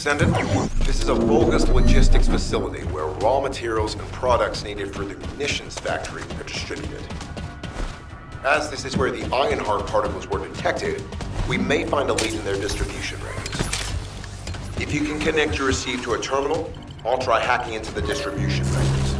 Descendant, this is a Vulgus logistics facility where raw materials and products needed for the munitions factory are distributed. As this is where the Ironheart particles were detected, we may find a lead in their distribution ranges. If you can connect your receive to a terminal, I'll try hacking into the distribution ranges.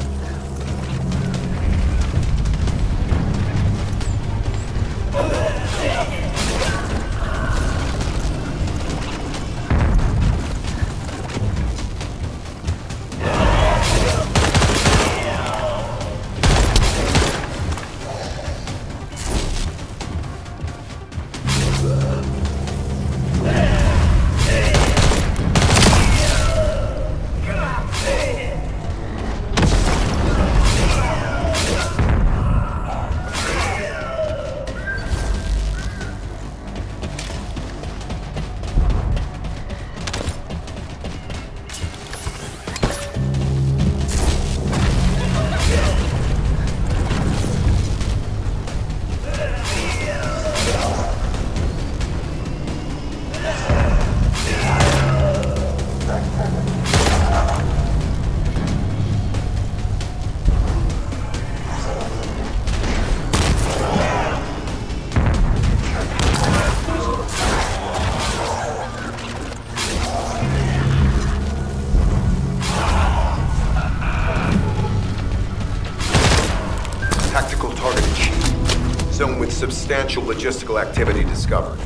Substantial logistical activity discovered.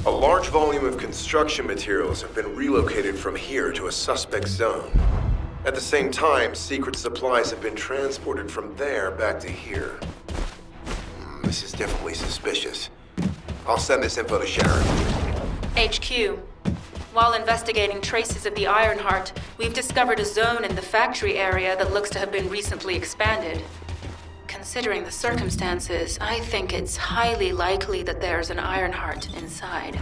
A large volume of construction materials have been relocated from here to a suspect zone. At the same time, secret supplies have been transported from there back to here. This is definitely suspicious. I'll send this info to Sharon. HQ. While investigating traces of the Ironheart, we've discovered a zone in the factory area that looks to have been recently expanded. Considering the circumstances, I think it's highly likely that there's an Ironheart inside.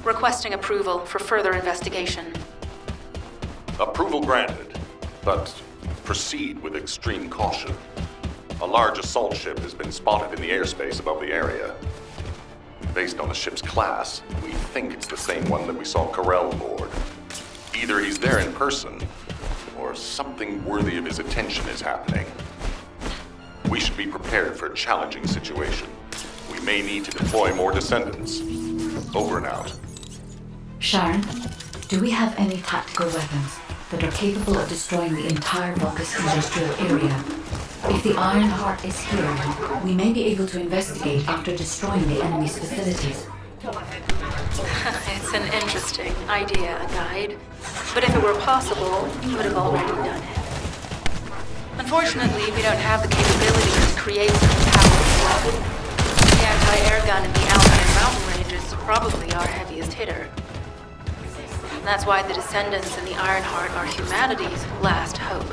Requesting approval for further investigation. Approval granted, but proceed with extreme caution. A large assault ship has been spotted in the airspace above the area. Based on the ship's class, we think it's the same one that we saw Carell aboard. Either he's there in person, or something worthy of his attention is happening. We should be prepared for a challenging situation. We may need to deploy more Descendants. Over and out. Sharon, do we have any tactical weapons that are capable of destroying the entire Vulgus industrial area? If the Ironheart is here, we may be able to investigate after destroying the enemy's facilities. It's an interesting idea, Guide. But if it were possible, we would have already done it. Unfortunately, we don't have the capability to create such a powerful weapon. The anti-air gun in the Alpine mountain range is probably our heaviest hitter. That's why the Descendants and the Ironheart are humanity's last hope.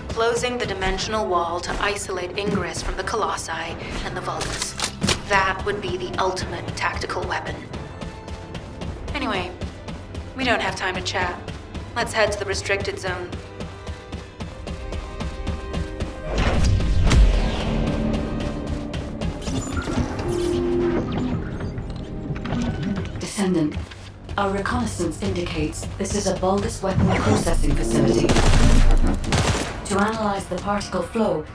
Closing the dimensional wall to isolate Ingress from the Colossi and the Vulgus. That would be the ultimate tactical weapon. Anyway, we don't have time to chat. Let's head to the restricted zone. Descendant, our reconnaissance indicates this is a Vulgus weapon processing facility. To analyze the particle flow,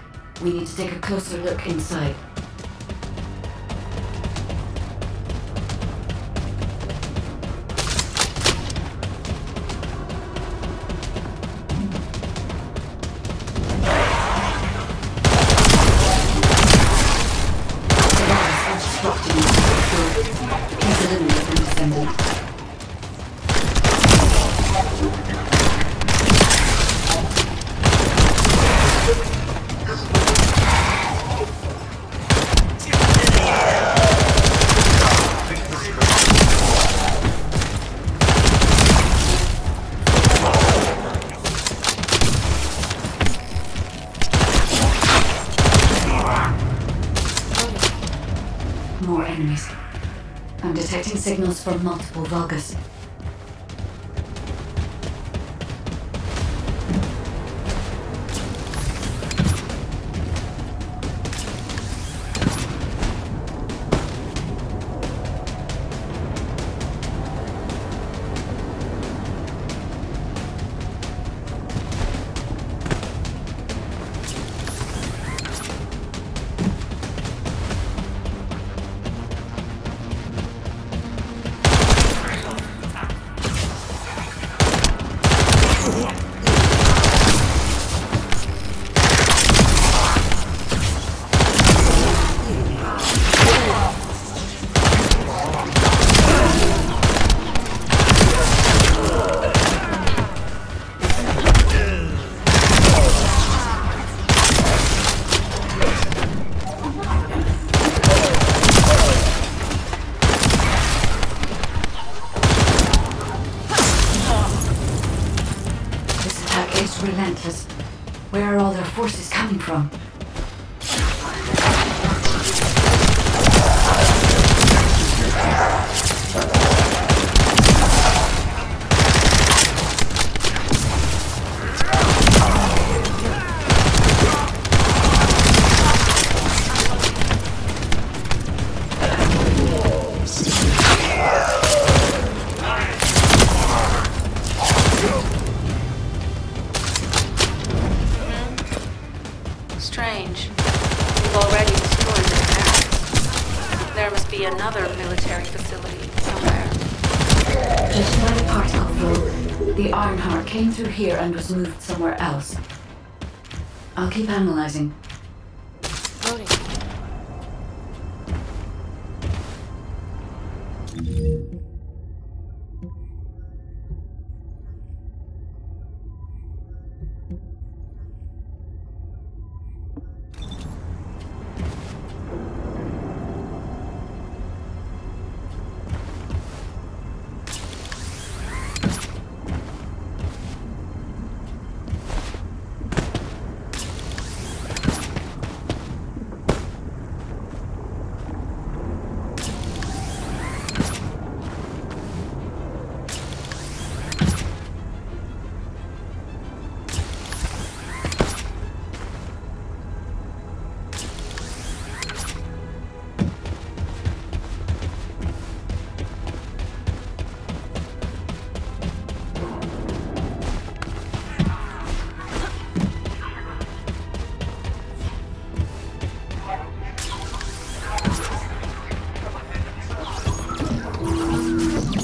we need to take a closer look inside. More enemies. I'm detecting signals from multiple Vulgus. attack is relentless. Where are all their forces coming from? Strange. We've already destroyed their barracks. There must be another military facility somewhere. Judging by the particle flow, the Ironheart came through here and was moved somewhere else. I'll keep analyzing. Loading.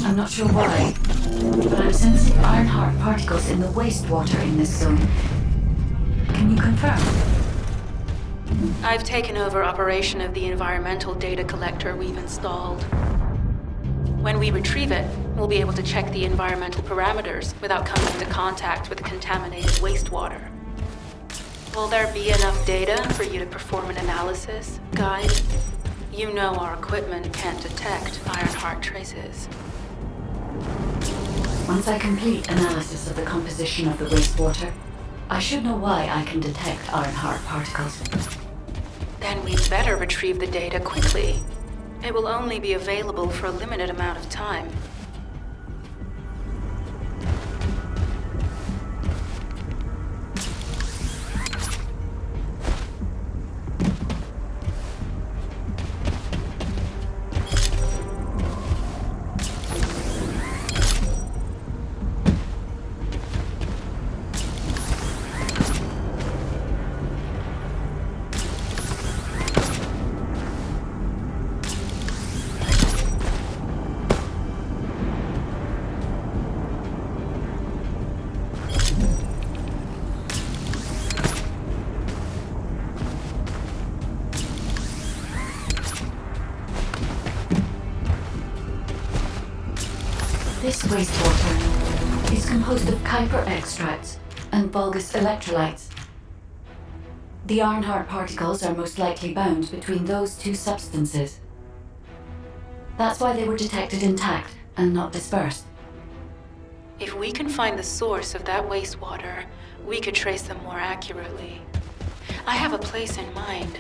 I'm not sure why, but I'm sensing Ironheart particles in the wastewater in this zone. Can you confirm? I've taken over operation of the environmental data collector we've installed. When we retrieve it, we'll be able to check the environmental parameters without coming into contact with contaminated wastewater. Will there be enough data for you to perform an analysis, Guide? You know our equipment can't detect Ironheart traces. Once I complete analysis of the composition of the wastewater, I should know why I can detect Ironheart particles. Then we'd better retrieve the data quickly. It will only be available for a limited amount of time. This wastewater is composed of Kuiper extracts and bulgus electrolytes. The Ironheart particles are most likely bound between those two substances. That's why they were detected intact and not dispersed. If we can find the source of that wastewater, we could trace them more accurately. I have a place in mind.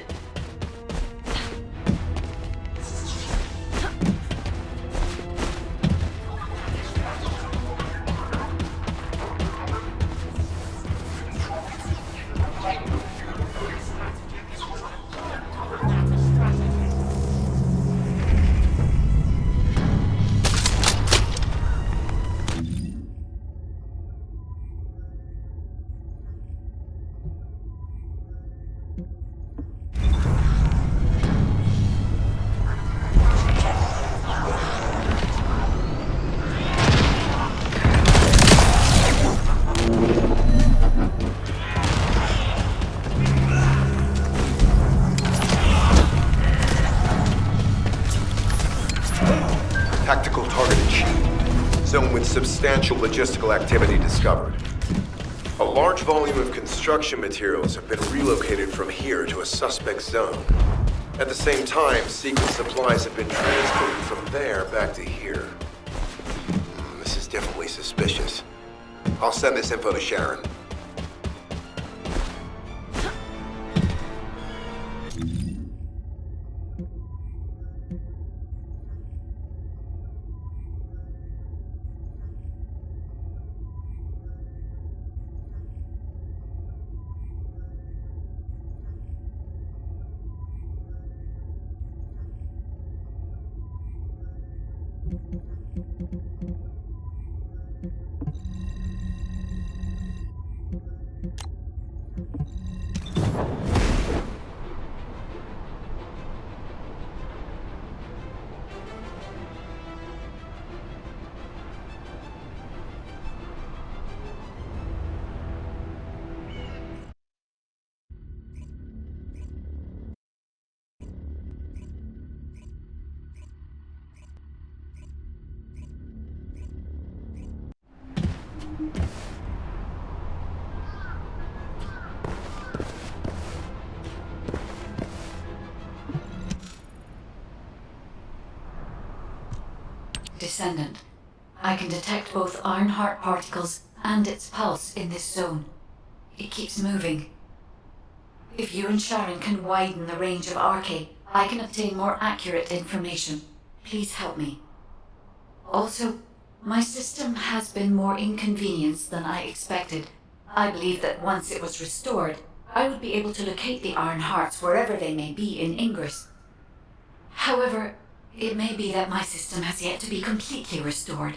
Tactical target achieved. Zone with substantial logistical activity discovered. A large volume of construction materials have been relocated from here to a suspect zone. At the same time, secret supplies have been transported from there back to here. This is definitely suspicious. I'll send this info to Sharon. Descendant. I can detect both Ironheart particles and its pulse in this zone. It keeps moving. If you and Sharon can widen the range of Arche, I can obtain more accurate information. Please help me. Also, my system has been more inconvenienced than I expected. I believe that once it was restored, I would be able to locate the Ironhearts wherever they may be in Ingress. However, it may be that my system has yet to be completely restored.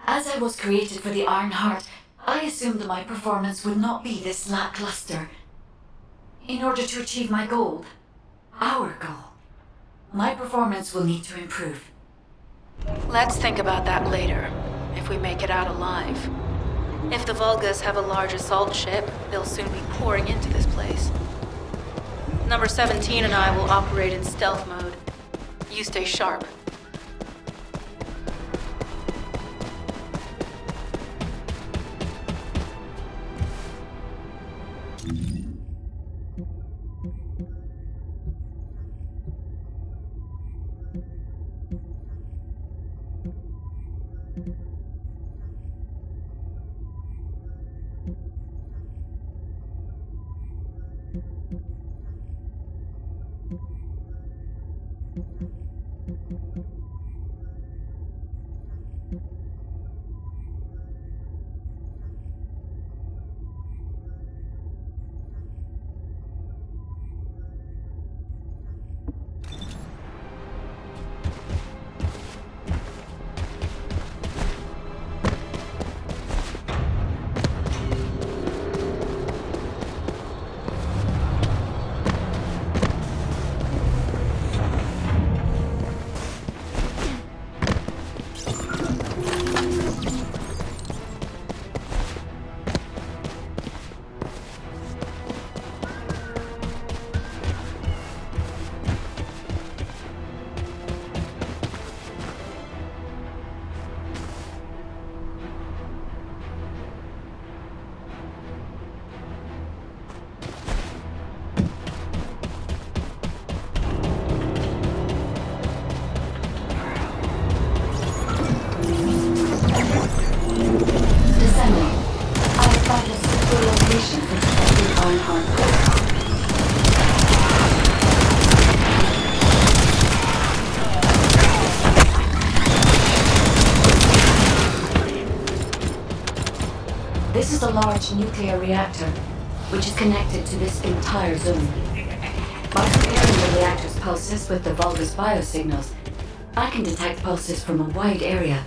As I was created for the Ironheart, I assumed that my performance would not be this lackluster. In order to achieve my goal, our goal, my performance will need to improve. Let's think about that later, if we make it out alive. If the Volgas have a large assault ship, they'll soon be pouring into this place. Number 17 and I will operate in stealth mode. You stay sharp. This is a large nuclear reactor, which is connected to this entire zone. By comparing the reactor's pulses with the Volga's biosignals, I can detect pulses from a wide area.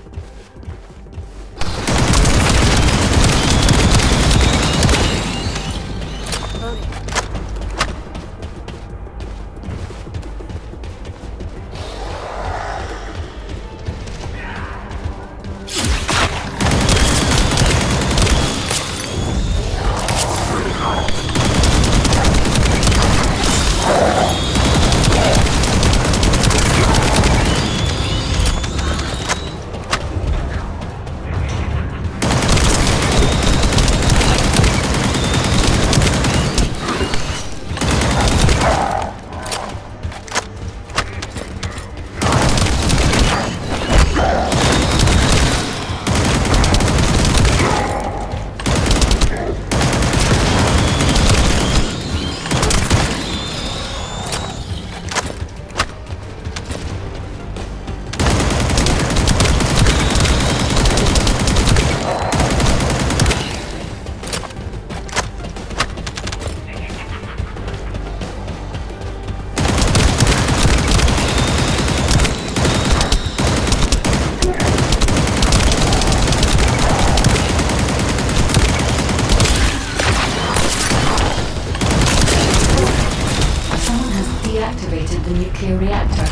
nuclear reactor.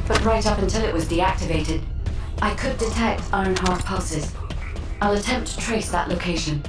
But right up until it was deactivated, I could detect Ironheart pulses. I'll attempt to trace that location.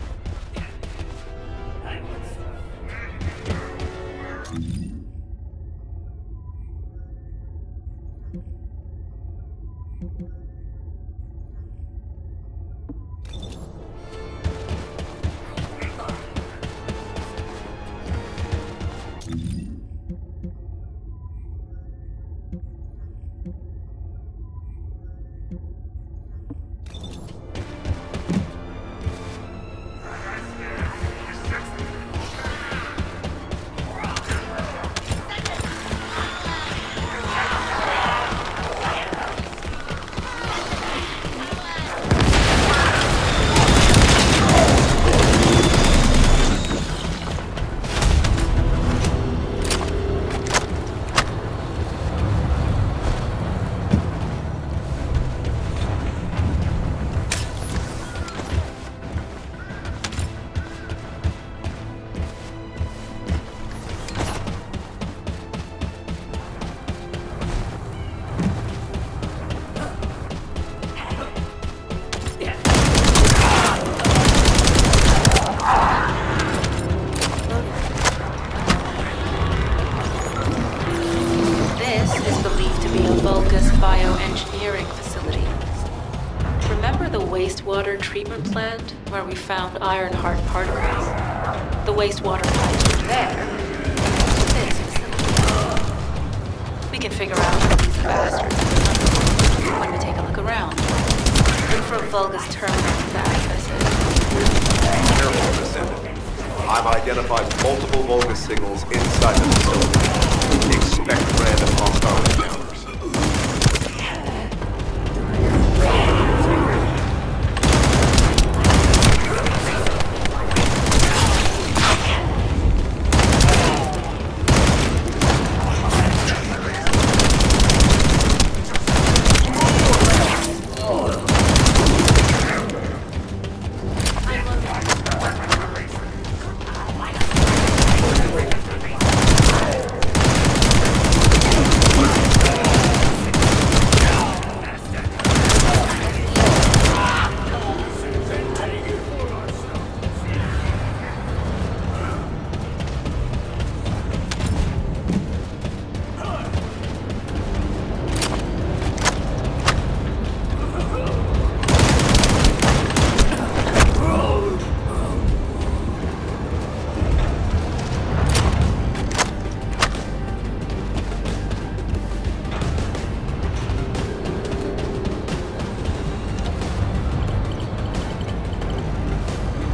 Wastewater treatment plant where we found Ironheart particles. The wastewater pipes were there. This facility. We can figure out where these bastards are when we take a look around. Look for a Vulgus terminal to access it. Careful, Descendant. I've identified multiple Vulgus signals inside the facility. Expect random hostile encounters.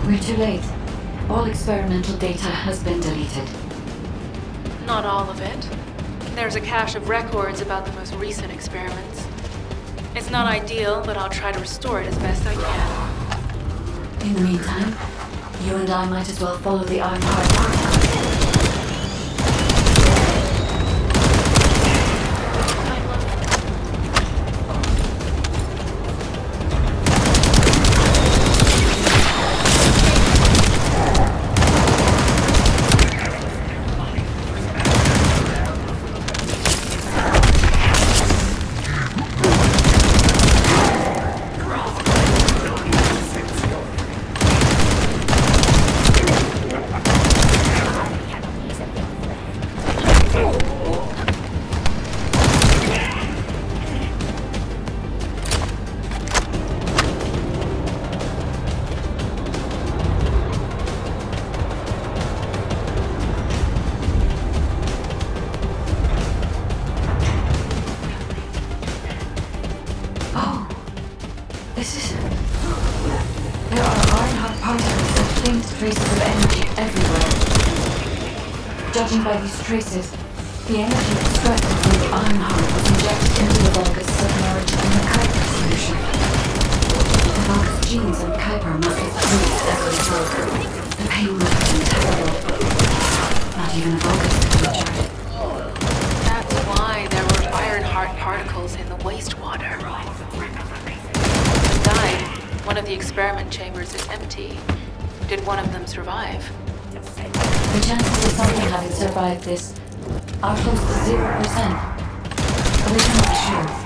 We're too late. All experimental data has been deleted. Not all of it. There's a cache of records about the most recent experiments. It's not ideal, but I'll try to restore it as best I can. In the meantime, you and I might as well follow the Ironheart particles. There are Ironheart particles and faint traces of energy everywhere. Judging by these traces, the energy extracted from the Ironheart was injected into the Vulgus submerged in the Kuiper solution. The Vulgus genes and Kuiper must have fused as a result. The pain would have been terrible. Not even a Vulgus could reach it. That's why there were Ironheart particles in the wastewater. Died. One of the experiment chambers is empty. Did one of them survive? The chances of something having survived this are close to 0%. But we cannot be sure.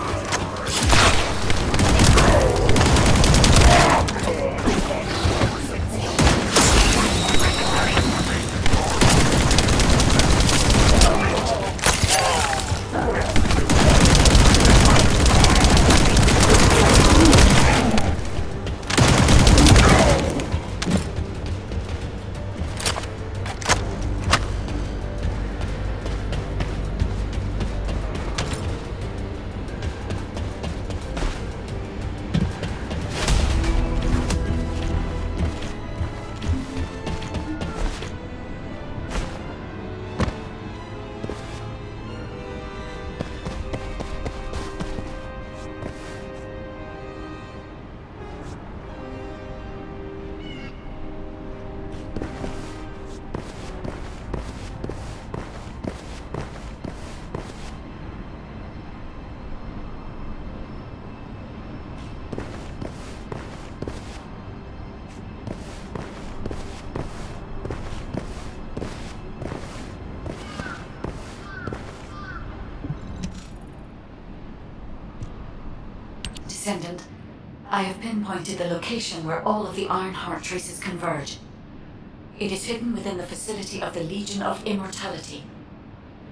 Descendant, I have pinpointed the location where all of the Ironheart traces converge. It is hidden within the facility of the Legion of Immortality.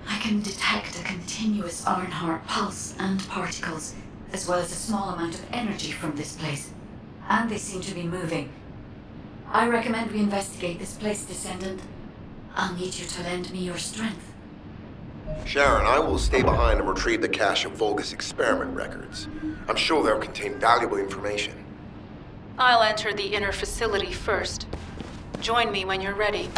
I can detect a continuous Ironheart pulse and particles, as well as a small amount of energy from this place. And they seem to be moving. I recommend we investigate this place, Descendant. I'll need you to lend me your strength. Sharon, I will stay behind and retrieve the cache of Vulgus experiment records. I'm sure they'll contain valuable information. I'll enter the inner facility first. Join me when you're ready.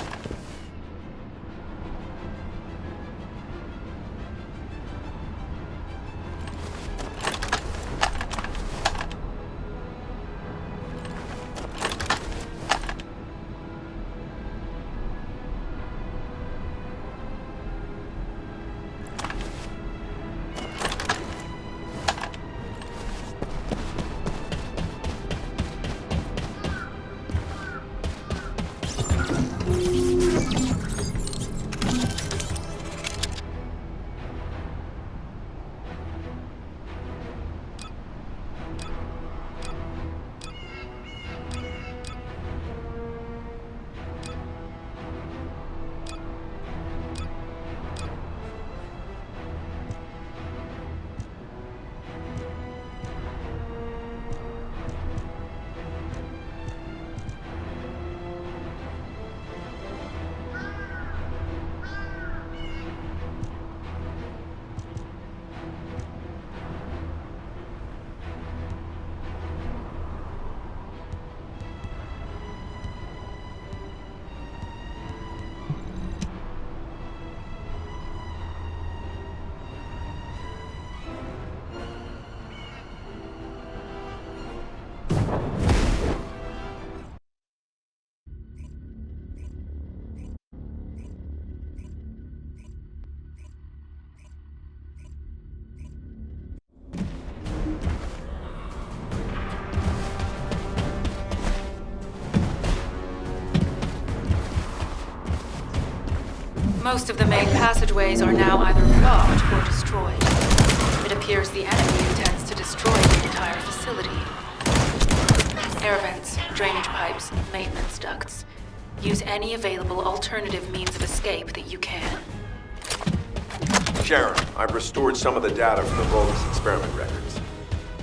Most of the main passageways are now either blocked or destroyed. It appears the enemy intends to destroy the entire facility. Air vents, drainage pipes, maintenance ducts. Use any available alternative means of escape that you can. Sharon, I've restored some of the data from the Vulgus experiment records.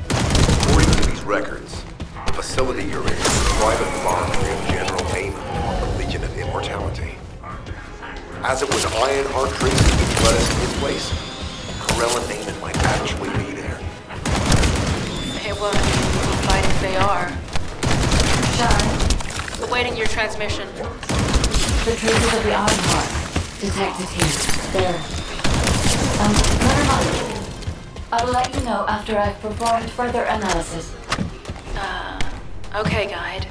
According to these records, the facility you're in is a private farm named General Amon of the Legion of Immortality. As it was Ironheart traces that led us to this place, Corella and Amon might actually be there. It won't be easy to fight if they are. Sharon, Awaiting your transmission. the traces of the Ironheart detected here. There. Never mind. I'll let you know after I've performed further analysis. Okay, guide.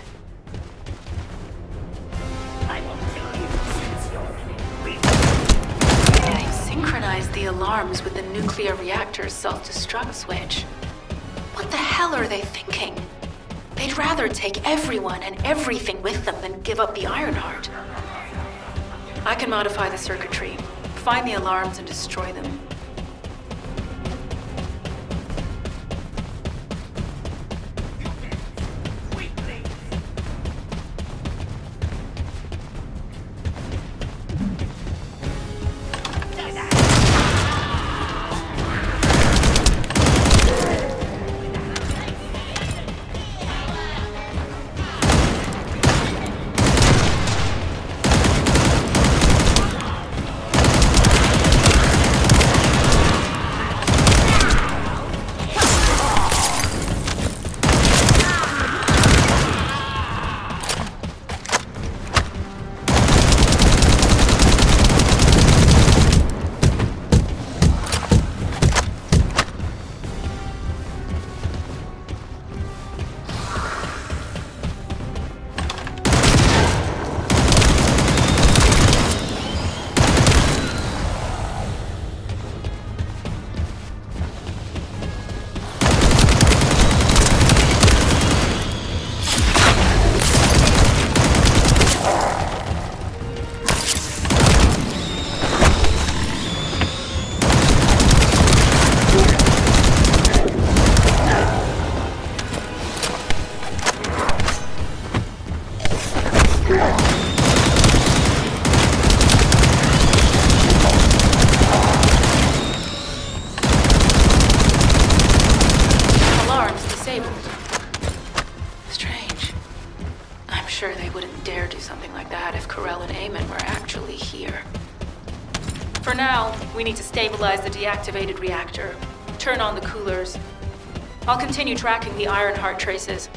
They've synchronized the alarms with the nuclear reactor's self-destruct switch. What the hell are they thinking? They'd rather take everyone and everything with them than give up the Ironheart. I can modify the circuitry, Find the alarms and destroy them. We need to stabilize the deactivated reactor. Turn on the coolers. I'll continue tracking the Ironheart traces.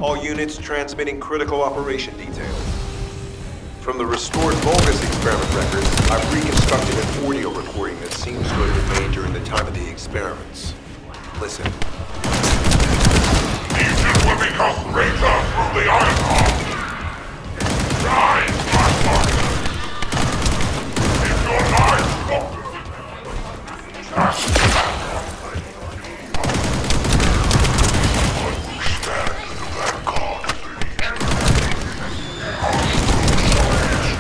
All units transmitting critical operation details. From the restored Vulgus experiment records, I've reconstructed an audio recording that seems to have been made during the time of the experiments. Listen. Ancient living health brings us through the Ironheart. Rise, my partner. If your lives understand that God is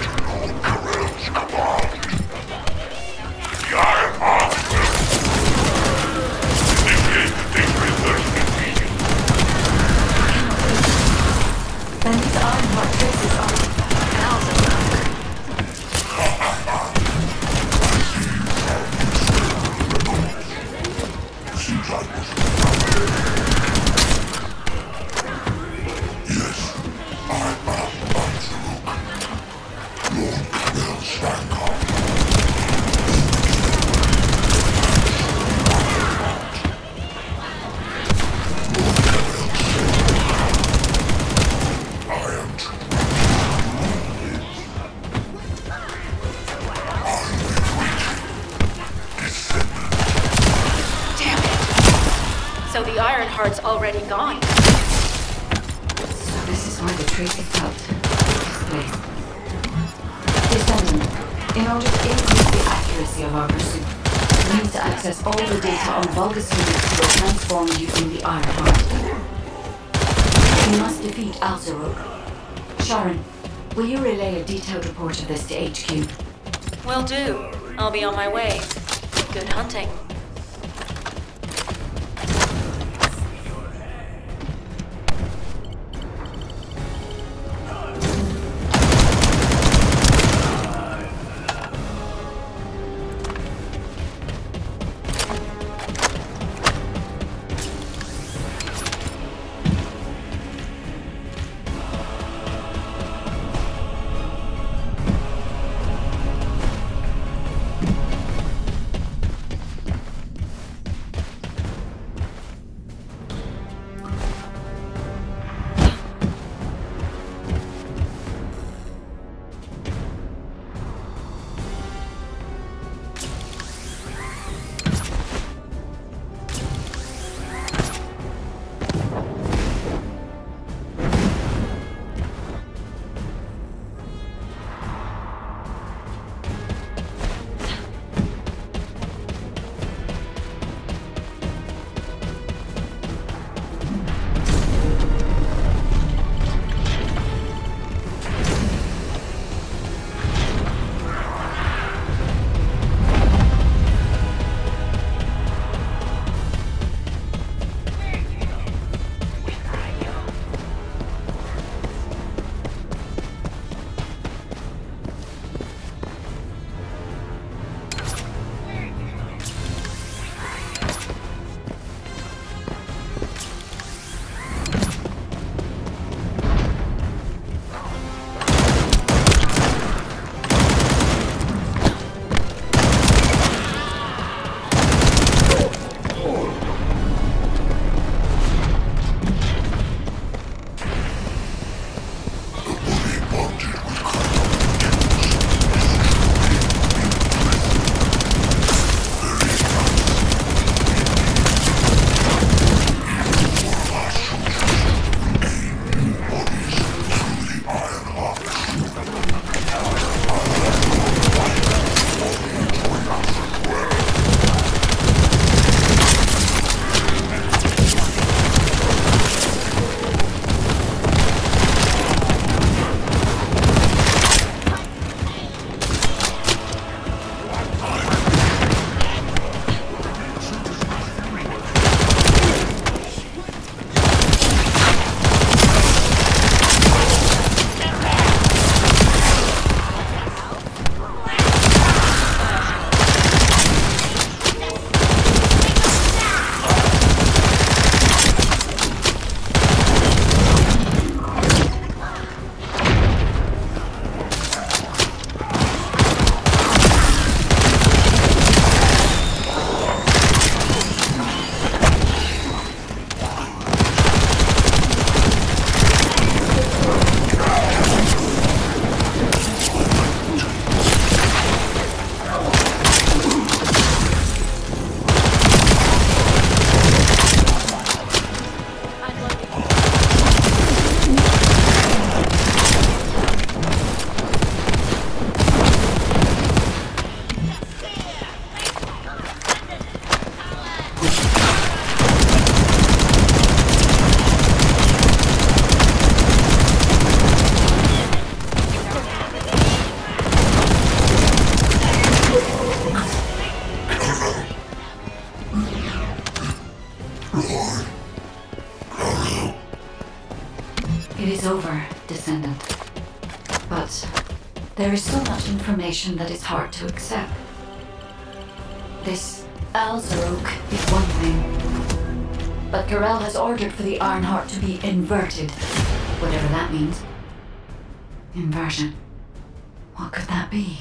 already gone. So this is why the trace is out. This place. Descendant, in order to increase the accuracy of our pursuit, we need to access all the data on Vulgus units who were transformed using the Iron Heart. We must defeat Alzarok. Sharon, will you relay a detailed report of this to HQ? Will do. I'll be on my way. Good hunting. It is over, Descendant. But there is so much information that is hard to accept. This Alzarok is one thing, but Karel has ordered for the Ironheart to be inverted, whatever that means. Inversion. What could that be?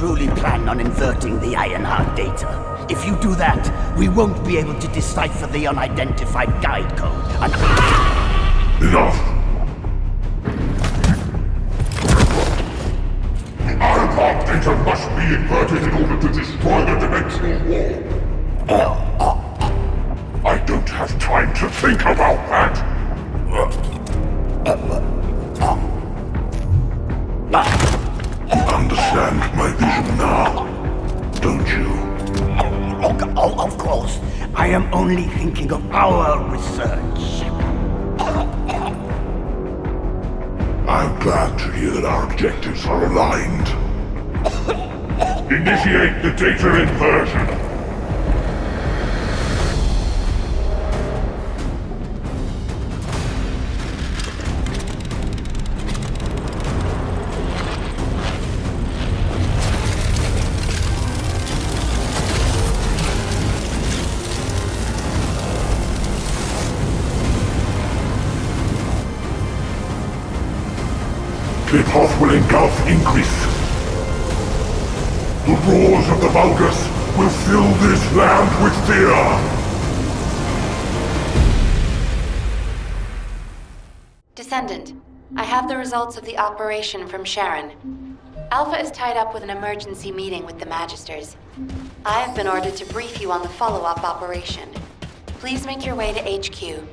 truly plan on inverting the Ironheart data. If you do that, we won't be able to decipher the unidentified guide code. And Enough! The Ironheart data must be inverted in order to destroy the dimensional wall. I don't have time to think about that! You understand my vision now, don't you? Of course, I am only thinking of our research. I'm glad to hear that our objectives are aligned. Initiate the data inversion. The path will engulf Increase. The roars of the Vulgus will fill this land with fear! Descendant, I have the results of the operation from Sharon. Alpha is tied up with an emergency meeting with the Magisters. I have been ordered to brief you on the follow-up operation. Please make your way to HQ.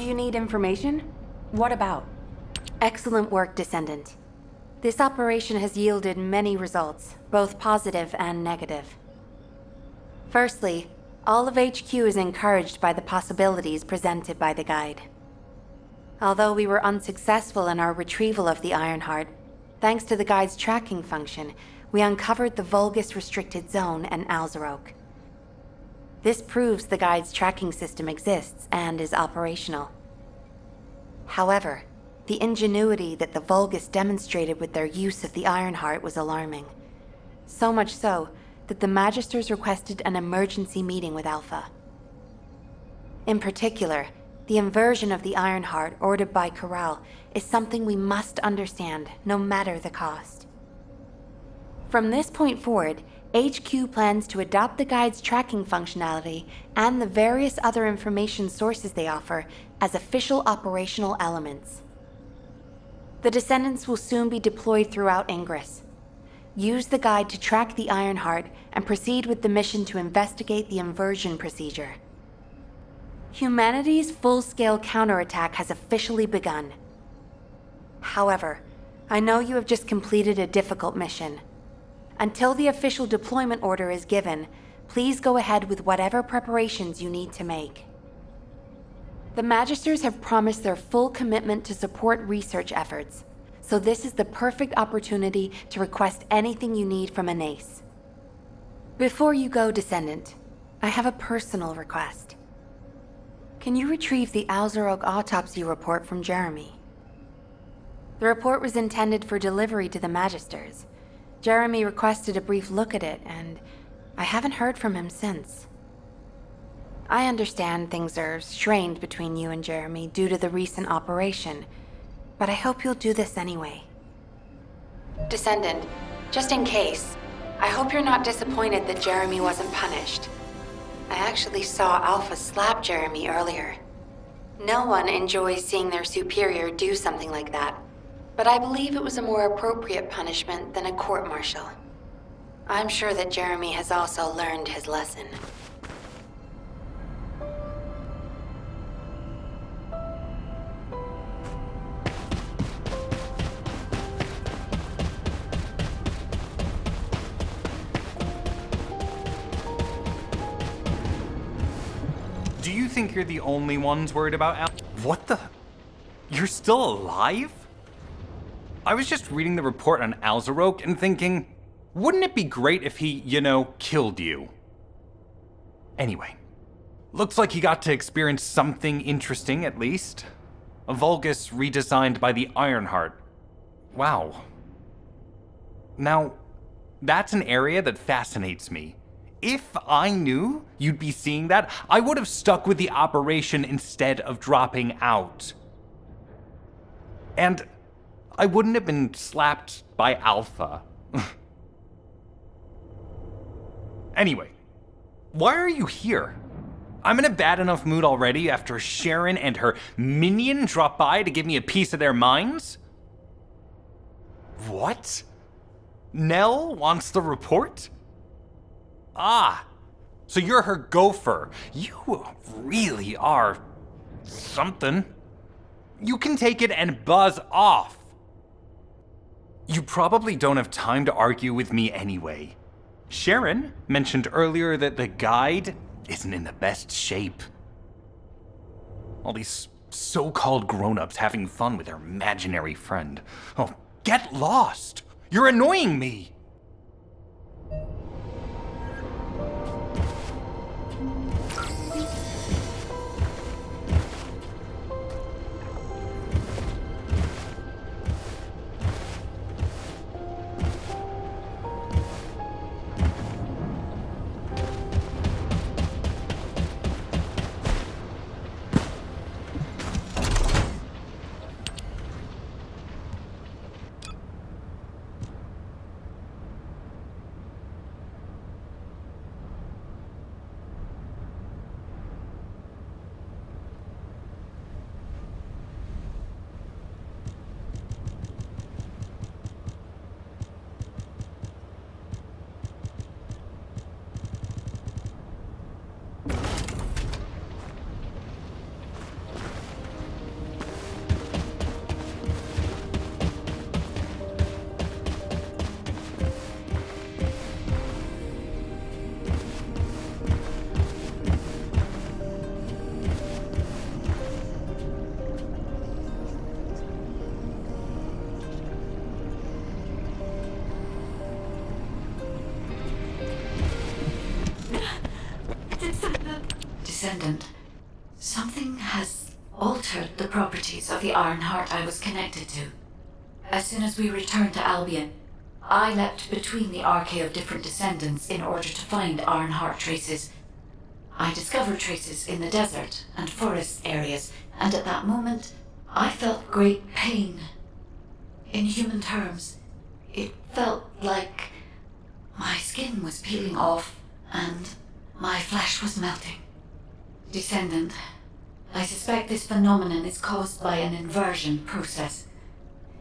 you need information? What about? Excellent work, Descendant. This operation has yielded many results, both positive and negative. Firstly, all of HQ is encouraged by the possibilities presented by the guide. Although we were unsuccessful in our retrieval of the Ironheart, thanks to the guide's tracking function, we uncovered the Vulgus restricted zone and Alzarok. This proves the guide's tracking system exists and is operational. However, the ingenuity that the Vulgus demonstrated with their use of the Ironheart was alarming. So much so that the Magisters requested an emergency meeting with Alpha. In particular, the inversion of the Ironheart ordered by Corral is something we must understand, no matter the cost. From this point forward, HQ plans to adopt the guide's tracking functionality and the various other information sources they offer as official operational elements. The Descendants will soon be deployed throughout Ingress. Use the guide to track the Ironheart and proceed with the mission to investigate the inversion procedure. Humanity's full-scale counterattack has officially begun. However, I know you have just completed a difficult mission. Until the official deployment order is given, please go ahead with whatever preparations you need to make. The Magisters have promised their full commitment to support research efforts, so this is the perfect opportunity to request anything you need from an ace. Before you go, Descendant, I have a personal request. Can you retrieve the Alzarok autopsy report from Jeremy? The report was intended for delivery to the Magisters. Jeremy requested a brief look at it, and I haven't heard from him since. I understand things are strained between you and Jeremy due to the recent operation, but I hope you'll do this anyway. Descendant, just in case, I hope you're not disappointed that Jeremy wasn't punished. I actually saw Alpha slap Jeremy earlier. No one enjoys seeing their superior do something like that, but I believe it was a more appropriate punishment than a court-martial. I'm sure that Jeremy has also learned his lesson. Do you think you're the only ones worried about Al? What the? You're still alive? I was just reading the report on Alzarok and thinking, wouldn't it be great if he, killed you? Anyway, looks like he got to experience something interesting at least. A Vulgus redesigned by the Ironheart. Wow. Now, that's an area that fascinates me. If I knew you'd be seeing that, I would have stuck with the operation instead of dropping out. And I wouldn't have been slapped by Alpha. Anyway, why are you here? I'm in a bad enough mood already after Sharon and her minion drop by to give me a piece of their minds? What? Nell wants the report? Ah, so you're her gopher. You really are something. You can take it and buzz off. You probably don't have time to argue with me anyway. Sharon mentioned earlier that the guide isn't in the best shape. All these so-called grown-ups having fun with their imaginary friend. Oh, get lost! You're annoying me! Descendant, something has altered the properties of the Ironheart I was connected to. As soon as we returned to Albion, I leapt between the arcade of different descendants in order to find Ironheart traces. I discovered traces in the desert and forest areas, and at that moment, I felt great pain. In human terms, it felt like my skin was peeling off and my flesh was melting. Descendant, I suspect this phenomenon is caused by an inversion process.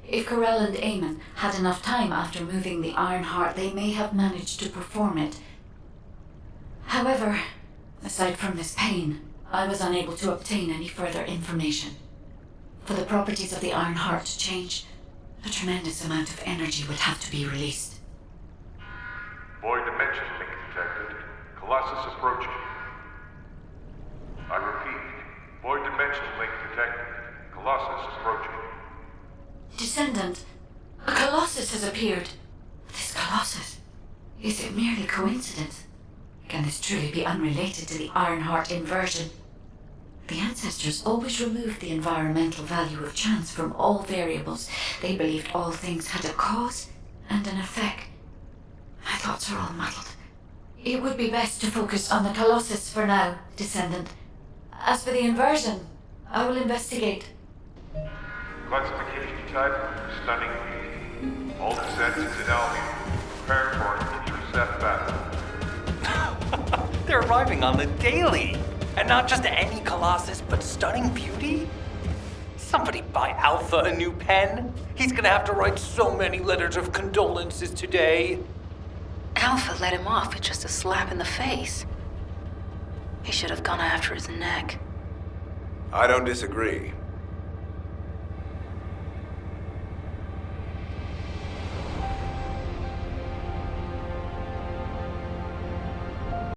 If Corell and Eamon had enough time after moving the Ironheart, they may have managed to perform it. However, aside from this pain, I was unable to obtain any further information. For the properties of the Ironheart to change, a tremendous amount of energy would have to be released. Void dimension link detected. Colossus approaching. I repeat, void dimension link detected. Colossus approaching. Descendant, a Colossus has appeared. This Colossus, is it merely coincidence? Can this truly be unrelated to the Ironheart inversion? The ancestors always removed the environmental value of chance from all variables. They believed all things had a cause and an effect. My thoughts are all muddled. It would be best to focus on the Colossus for now, Descendant. As for the inversion, I will investigate. Classification type, stunning beauty. All descendants in Albion. Prepare for an intercept battle. They're arriving on the daily! And not just any Colossus, but stunning beauty? Somebody buy Alpha a new pen? He's gonna have to write so many letters of condolences today. Alpha let him off with just a slap in the face. He should have gone after his neck. I don't disagree.